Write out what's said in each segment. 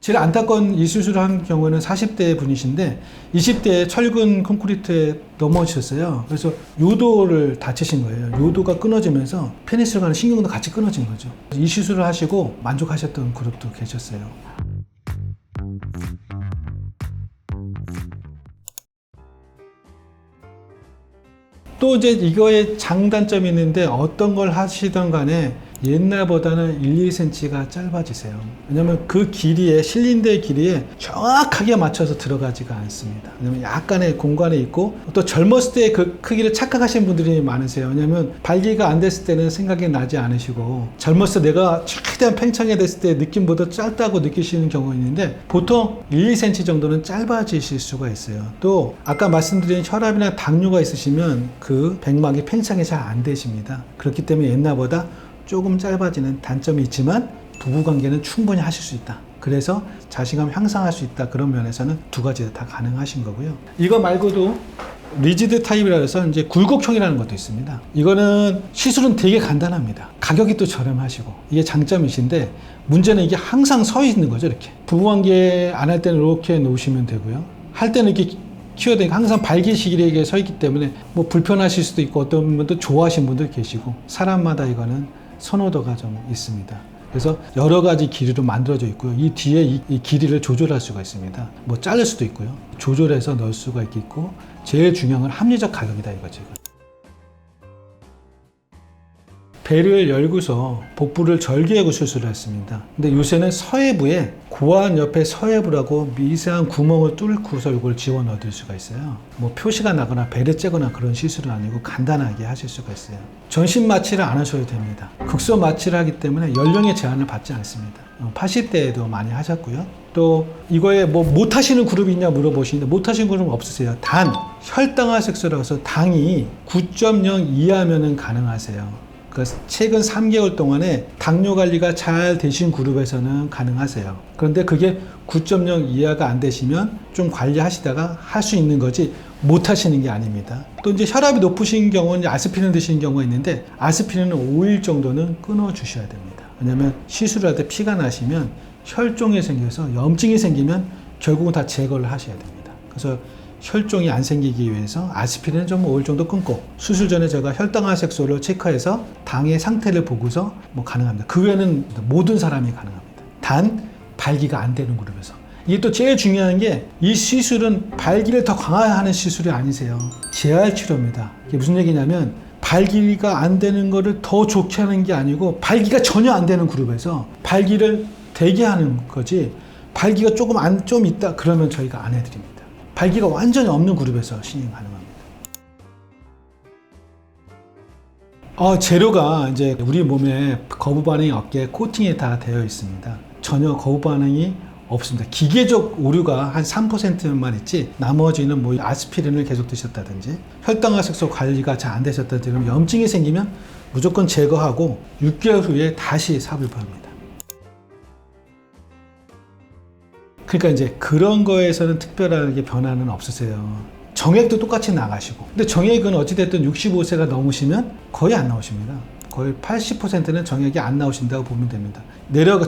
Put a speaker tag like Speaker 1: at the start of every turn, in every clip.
Speaker 1: 제일 안타까운 이 수술을 한 경우는 40대 분이신데 20대에 철근 콘크리트에 넘어지셨어요. 그래서 요도를 다치신 거예요. 요도가 끊어지면서 페니스를 가는 신경도 같이 끊어진 거죠. 이 수술을 하시고 만족하셨던 그룹도 계셨어요. 또 이제 이거에 장단점이 있는데 어떤 걸 하시던 간에 옛날보다는 1, 2cm가 짧아지세요. 왜냐면 그 길이에, 실린더의 길이에 정확하게 맞춰서 들어가지가 않습니다. 왜냐면 약간의 공간에 있고 또 젊었을 때 그 크기를 착각하시는 분들이 많으세요. 왜냐면 발기가 안 됐을 때는 생각이 나지 않으시고 젊었을 때 내가 최대한 팽창이 됐을 때 느낌보다 짧다고 느끼시는 경우가 있는데 보통 1, 2cm 정도는 짧아지실 수가 있어요. 또 아까 말씀드린 혈압이나 당뇨가 있으시면 그 백막이 팽창이 잘 안 되십니다. 그렇기 때문에 옛날보다 조금 짧아지는 단점이 있지만 부부관계는 충분히 하실 수 있다. 그래서 자신감 향상할 수 있다. 그런 면에서는 두 가지 다 가능하신 거고요. 이거 말고도 리지드 타입이라 해서 이제 굴곡형이라는 것도 있습니다. 이거는 시술은 되게 간단합니다. 가격이 또 저렴하시고 이게 장점이신데 문제는 이게 항상 서 있는 거죠. 이렇게 부부관계 안 할 때는 이렇게 놓으시면 되고요. 할 때는 이렇게 키워야 되니까 항상 발기시기에 서 있기 때문에 뭐 불편하실 수도 있고 어떤 분도 좋아하시는 분도 계시고 사람마다 이거는 선호도가 좀 있습니다. 그래서 여러 가지 길이로 만들어져 있고요. 이 뒤에 이 길이를 조절할 수가 있습니다. 뭐 자를 수도 있고요. 조절해서 넣을 수가 있고 제일 중요한 건 합리적 가격이다 이거죠. 배를 열고서 복부를 절개하고 수술을 했습니다. 근데 요새는 서해부에 고환 옆에 서해부라고 미세한 구멍을 뚫고서 이걸 집어 넣을 수가 있어요. 뭐 표시가 나거나 배를 째거나 그런 시술은 아니고 간단하게 하실 수가 있어요. 전신 마취를 안 하셔도 됩니다. 극소 마취를 하기 때문에 연령의 제한을 받지 않습니다. 80대에도 많이 하셨고요. 또 이거에 뭐 못하시는 그룹이 있냐 물어보시는데 못하시는 그룹은 없으세요. 단 혈당화 색소라고 해서 당이 9.0 이하면은 가능하세요. 최근 3개월 동안에 당뇨 관리가 잘 되신 그룹에서는 가능하세요. 그런데 그게 9.0 이하가 안 되시면 좀 관리하시다가 할 수 있는 거지 못 하시는 게 아닙니다. 또 이제 혈압이 높으신 경우는 아스피린 드시는 경우가 있는데 아스피린은 5일 정도는 끊어 주셔야 됩니다. 왜냐하면 시술을 할 때 피가 나시면 혈종이 생겨서 염증이 생기면 결국은 다 제거를 하셔야 됩니다. 그래서 혈종이 안 생기기 위해서 아스피린은 좀 5일 정도 끊고 수술 전에 제가 혈당화 색소를 체크해서 당의 상태를 보고서 뭐 가능합니다. 그 외에는 모든 사람이 가능합니다. 단 발기가 안 되는 그룹에서. 이게 또 제일 중요한 게 이 시술은 발기를 더 강화하는 시술이 아니세요. 재활 치료입니다. 이게 무슨 얘기냐면 발기가 안 되는 거를 더 좋게 하는 게 아니고 발기가 전혀 안 되는 그룹에서 발기를 되게 하는 거지 발기가 좀 있다 그러면 저희가 안 해드립니다. 발기가 완전히 없는 그룹에서 시행 가능합니다. 재료가 이제 우리 몸에 거부 반응이 없게 코팅이 다 되어 있습니다. 전혀 거부 반응이 없습니다. 기계적 오류가 한 3%만 있지 나머지는 뭐 아스피린을 계속 드셨다든지 혈당화 색소 관리가 잘 안 되셨다든지 그러면 염증이 생기면 무조건 제거하고 6개월 후에 다시 삽입합니다. 그러니까 이제 그런 거에서는 특별하게 변화는 없으세요. 정액도 똑같이 나가시고. 근데 정액은 어찌됐든 65세가 넘으시면 거의 안 나오십니다. 거의 80%는 정액이 안 나오신다고 보면 됩니다.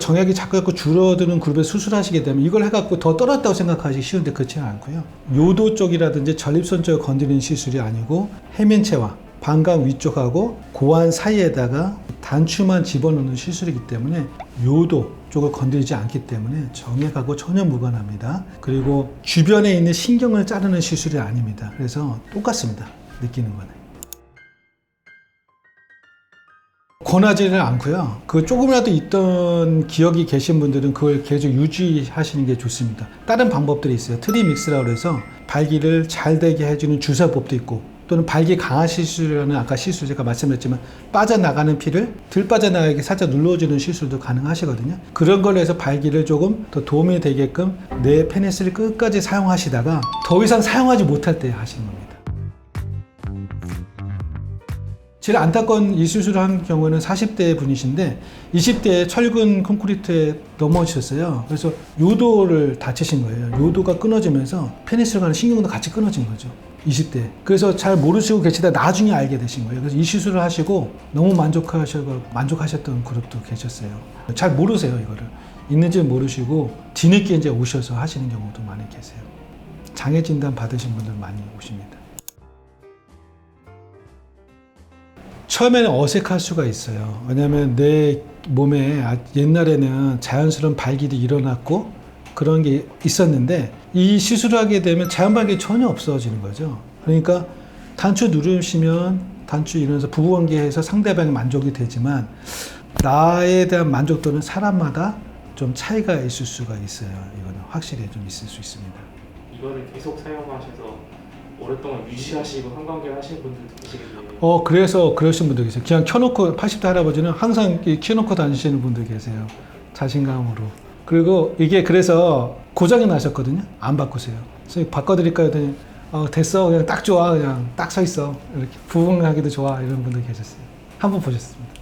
Speaker 1: 정액이 자꾸 줄어드는 그룹에 수술하시게 되면 이걸 해갖고 더 떨어졌다고 생각하시기 쉬운데 그렇지는 않고요. 요도 쪽이라든지 전립선 쪽을 건드리는 시술이 아니고 해면체와 방광 위쪽하고 고환 사이에다가 단추만 집어넣는 시술이기 때문에 요도 쪽을 건드리지 않기 때문에 정액하고 전혀 무관합니다. 그리고 주변에 있는 신경을 자르는 시술이 아닙니다. 그래서 똑같습니다. 느끼는 거는. 권하지는 않고요. 그 조금이라도 있던 기억이 계신 분들은 그걸 계속 유지하시는 게 좋습니다. 다른 방법들이 있어요. 트리믹스라고 해서 발기를 잘 되게 해주는 주사법도 있고 또는 발기 강화 시술이라는 아까 시술 제가 말씀드렸지만 빠져나가는 피를 덜 빠져나가게 살짝 눌러주는 시술도 가능하시거든요. 그런 걸로 해서 발기를 조금 더 도움이 되게끔 내 페니스를 끝까지 사용하시다가 더 이상 사용하지 못할 때 하시는 겁니다. 제일 안타까운 이 수술을 한 경우는 40대 분이신데 20대에 철근 콘크리트에 넘어지셨어요. 그래서 요도를 다치신 거예요. 요도가 끊어지면서 페니스를 가는 신경도 같이 끊어진 거죠. 20대. 그래서 잘 모르시고 계시다 나중에 알게 되신 거예요. 그래서 이 시술을 하시고 너무 만족하셨던 그룹도 계셨어요. 잘 모르세요, 이거를. 있는지 모르시고 뒤늦게 이제 오셔서 하시는 경우도 많이 계세요. 장애 진단 받으신 분들 많이 오십니다. 처음에는 어색할 수가 있어요. 왜냐하면 내 몸에 옛날에는 자연스러운 발길이 일어났고 그런 게 있었는데 이 시술을 하게 되면 자연 발길이 전혀 없어지는 거죠. 그러니까 단추 누르시면 단추 이러면서 부부관계에서 상대방이 만족이 되지만 나에 대한 만족도는 사람마다 좀 차이가 있을 수가 있어요. 이거는 확실히 좀 있을 수 있습니다.
Speaker 2: 이거를 계속 사용하셔서 오랫동안 유지하시고 성관계를 하시는 분들도 계시겠네요.
Speaker 1: 그래서 그러신 분들 계세요. 그냥 켜놓고 80대 할아버지는 항상 이렇게 켜놓고 다니시는 분들 계세요. 자신감으로. 그리고 이게 그래서 고장이 나셨거든요. 안 바꾸세요. 그래서 바꿔드릴까요? 했더니 됐어. 그냥 딱 좋아. 그냥 딱 서 있어. 이렇게 부응하기도 좋아. 이런 분들 계셨어요. 한번 보셨습니다.